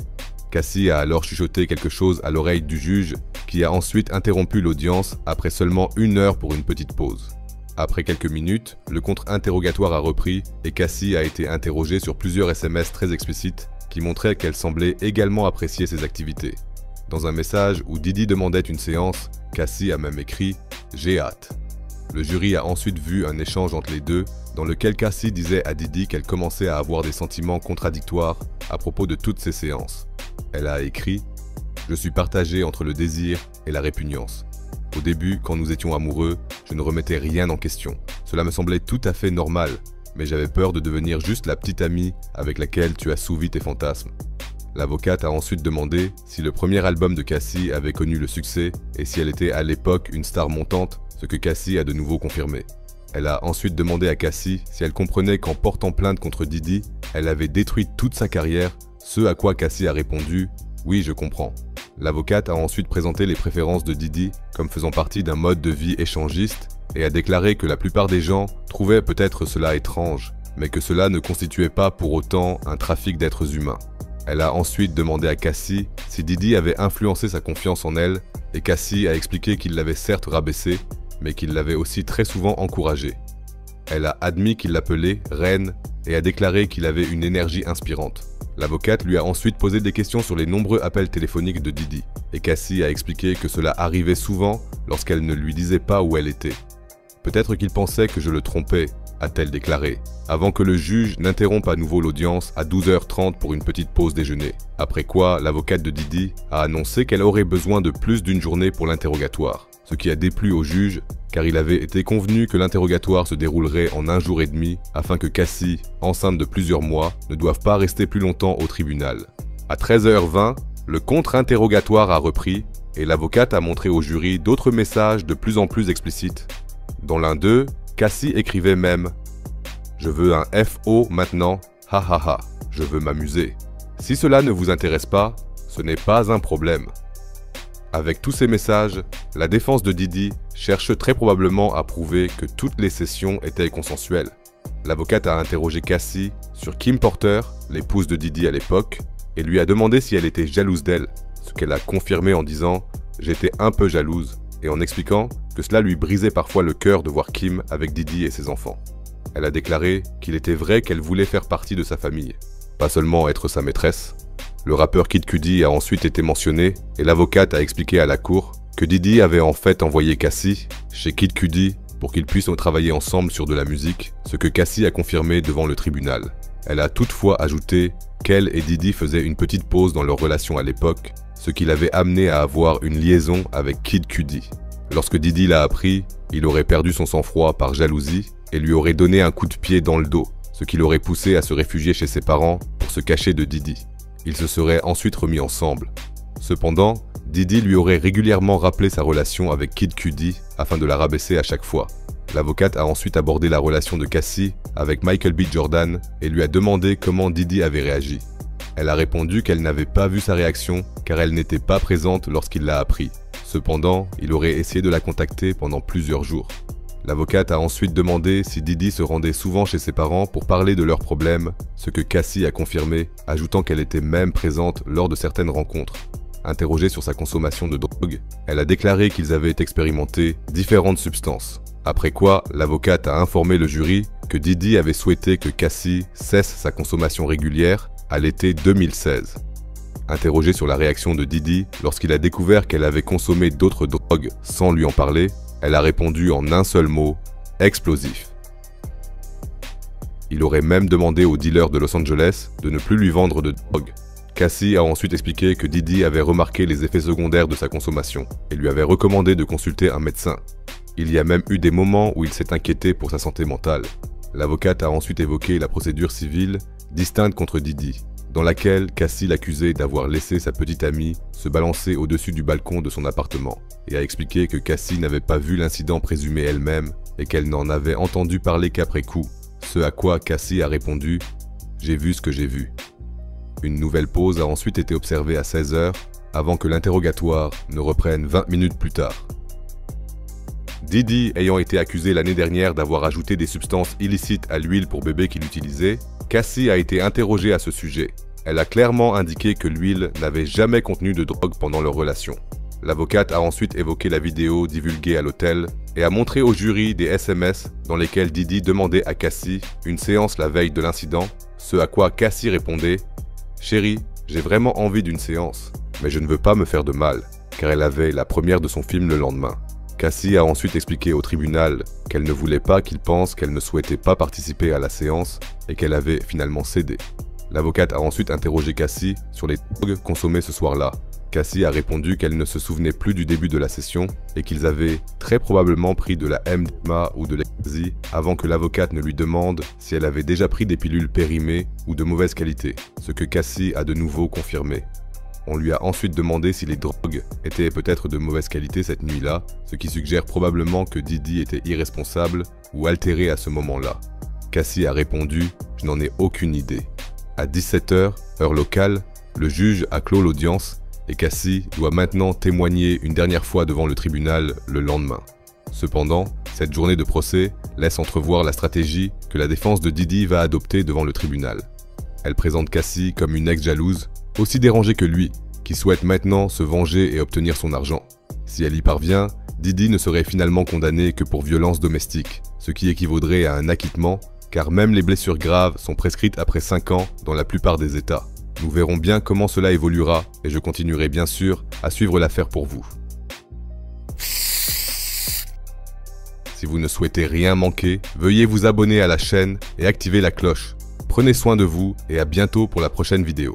Cassie a alors chuchoté quelque chose à l'oreille du juge, qui a ensuite interrompu l'audience après seulement 1 heure pour une petite pause. Après quelques minutes, le contre-interrogatoire a repris et Cassie a été interrogée sur plusieurs SMS très explicites qui montraient qu'elle semblait également apprécier ses activités. Dans un message où Diddy demandait une séance, Cassie a même écrit « J'ai hâte ». Le jury a ensuite vu un échange entre les deux, dans lequel Cassie disait à Diddy qu'elle commençait à avoir des sentiments contradictoires à propos de toutes ces séances. Elle a écrit « Je suis partagée entre le désir et la répugnance. Au début, quand nous étions amoureux, je ne remettais rien en question. Cela me semblait tout à fait normal, mais j'avais peur de devenir juste la petite amie avec laquelle tu assouvis tes fantasmes. » L'avocate a ensuite demandé si le premier album de Cassie avait connu le succès et si elle était à l'époque une star montante, ce que Cassie a de nouveau confirmé. Elle a ensuite demandé à Cassie si elle comprenait qu'en portant plainte contre Diddy, elle avait détruit toute sa carrière, ce à quoi Cassie a répondu « Oui, je comprends ». L'avocate a ensuite présenté les préférences de Diddy comme faisant partie d'un mode de vie échangiste et a déclaré que la plupart des gens trouvaient peut-être cela étrange, mais que cela ne constituait pas pour autant un trafic d'êtres humains. Elle a ensuite demandé à Cassie si Didi avait influencé sa confiance en elle, et Cassie a expliqué qu'il l'avait certes rabaissée, mais qu'il l'avait aussi très souvent encouragée. Elle a admis qu'il l'appelait « reine » et a déclaré qu'il avait une énergie inspirante. L'avocate lui a ensuite posé des questions sur les nombreux appels téléphoniques de Didi, et Cassie a expliqué que cela arrivait souvent lorsqu'elle ne lui disait pas où elle était. « Peut-être qu'il pensait que je le trompais », a-t-elle déclaré, avant que le juge n'interrompe à nouveau l'audience à 12h30 pour une petite pause déjeuner. Après quoi, l'avocate de Didi a annoncé qu'elle aurait besoin de plus d'une journée pour l'interrogatoire, ce qui a déplu au juge car il avait été convenu que l'interrogatoire se déroulerait en 1 jour et demi afin que Cassie, enceinte de plusieurs mois, ne doive pas rester plus longtemps au tribunal. À 13h20, le contre-interrogatoire a repris et l'avocate a montré au jury d'autres messages de plus en plus explicites. Dans l'un d'eux, Cassie écrivait même « Je veux un FO maintenant, ha ha ha, je veux m'amuser. Si cela ne vous intéresse pas, ce n'est pas un problème. » Avec tous ces messages, la défense de Didi cherche très probablement à prouver que toutes les sessions étaient consensuelles. L'avocate a interrogé Cassie sur Kim Porter, l'épouse de Didi à l'époque, et lui a demandé si elle était jalouse d'elle, ce qu'elle a confirmé en disant « J'étais un peu jalouse » et en expliquant que cela lui brisait parfois le cœur de voir Kim avec Didi et ses enfants. Elle a déclaré qu'il était vrai qu'elle voulait faire partie de sa famille, pas seulement être sa maîtresse. Le rappeur Kid Cudi a ensuite été mentionné et l'avocate a expliqué à la cour que Didi avait en fait envoyé Cassie chez Kid Cudi pour qu'ils puissent travailler ensemble sur de la musique, ce que Cassie a confirmé devant le tribunal. Elle a toutefois ajouté qu'elle et Didi faisaient une petite pause dans leur relation à l'époque, ce qui l'avait amené à avoir une liaison avec Kid Cudi. Lorsque Didi l'a appris, il aurait perdu son sang-froid par jalousie et lui aurait donné un coup de pied dans le dos, ce qui l'aurait poussé à se réfugier chez ses parents pour se cacher de Didi. Ils se seraient ensuite remis ensemble. Cependant, Didi lui aurait régulièrement rappelé sa relation avec Kid Cudi afin de la rabaisser à chaque fois. L'avocate a ensuite abordé la relation de Cassie avec Michael B. Jordan et lui a demandé comment Didi avait réagi. Elle a répondu qu'elle n'avait pas vu sa réaction car elle n'était pas présente lorsqu'il l'a appris. Cependant, il aurait essayé de la contacter pendant plusieurs jours. L'avocate a ensuite demandé si Didi se rendait souvent chez ses parents pour parler de leurs problèmes, ce que Cassie a confirmé, ajoutant qu'elle était même présente lors de certaines rencontres. Interrogée sur sa consommation de drogue, elle a déclaré qu'ils avaient expérimenté différentes substances. Après quoi, l'avocate a informé le jury que Didi avait souhaité que Cassie cesse sa consommation régulière à l'été 2016. Interrogée sur la réaction de Didi lorsqu'il a découvert qu'elle avait consommé d'autres drogues sans lui en parler, elle a répondu en un seul mot, explosif. Il aurait même demandé au dealer de Los Angeles de ne plus lui vendre de drogue. Cassie a ensuite expliqué que Didi avait remarqué les effets secondaires de sa consommation et lui avait recommandé de consulter un médecin. Il y a même eu des moments où il s'est inquiété pour sa santé mentale. L'avocate a ensuite évoqué la procédure civile distincte contre Didi, dans laquelle Cassie l'accusait d'avoir laissé sa petite amie se balancer au-dessus du balcon de son appartement, et a expliqué que Cassie n'avait pas vu l'incident présumé elle-même et qu'elle n'en avait entendu parler qu'après coup, ce à quoi Cassie a répondu « J'ai vu ce que j'ai vu ». Une nouvelle pause a ensuite été observée à 16h, avant que l'interrogatoire ne reprenne 20 minutes plus tard. Didi ayant été accusé l'année dernière d'avoir ajouté des substances illicites à l'huile pour bébé qu'il utilisait, Cassie a été interrogée à ce sujet. Elle a clairement indiqué que l'huile n'avait jamais contenu de drogue pendant leur relation. L'avocate a ensuite évoqué la vidéo divulguée à l'hôtel et a montré au jury des SMS dans lesquels Didi demandait à Cassie une séance la veille de l'incident, ce à quoi Cassie répondait « Chérie, j'ai vraiment envie d'une séance, mais je ne veux pas me faire de mal », car elle avait la première de son film le lendemain. Cassie a ensuite expliqué au tribunal qu'elle ne voulait pas qu'il pense qu'elle ne souhaitait pas participer à la séance et qu'elle avait finalement cédé. L'avocate a ensuite interrogé Cassie sur les drogues consommées ce soir-là. Cassie a répondu qu'elle ne se souvenait plus du début de la session et qu'ils avaient très probablement pris de la MDMA ou de l'ecstasy avant que l'avocate ne lui demande si elle avait déjà pris des pilules périmées ou de mauvaise qualité, ce que Cassie a de nouveau confirmé. On lui a ensuite demandé si les drogues étaient peut-être de mauvaise qualité cette nuit-là, ce qui suggère probablement que Didi était irresponsable ou altéré à ce moment-là. Cassie a répondu « Je n'en ai aucune idée ». À 17h, heure locale, le juge a clos l'audience et Cassie doit maintenant témoigner une dernière fois devant le tribunal le lendemain. Cependant, cette journée de procès laisse entrevoir la stratégie que la défense de Didi va adopter devant le tribunal. Elle présente Cassie comme une ex-jalouse aussi dérangée que lui, qui souhaite maintenant se venger et obtenir son argent. Si elle y parvient, Didi ne serait finalement condamnée que pour violence domestique, ce qui équivaudrait à un acquittement, car même les blessures graves sont prescrites après 5 ans dans la plupart des États. Nous verrons bien comment cela évoluera et je continuerai bien sûr à suivre l'affaire pour vous. Si vous ne souhaitez rien manquer, veuillez vous abonner à la chaîne et activer la cloche. Prenez soin de vous et à bientôt pour la prochaine vidéo.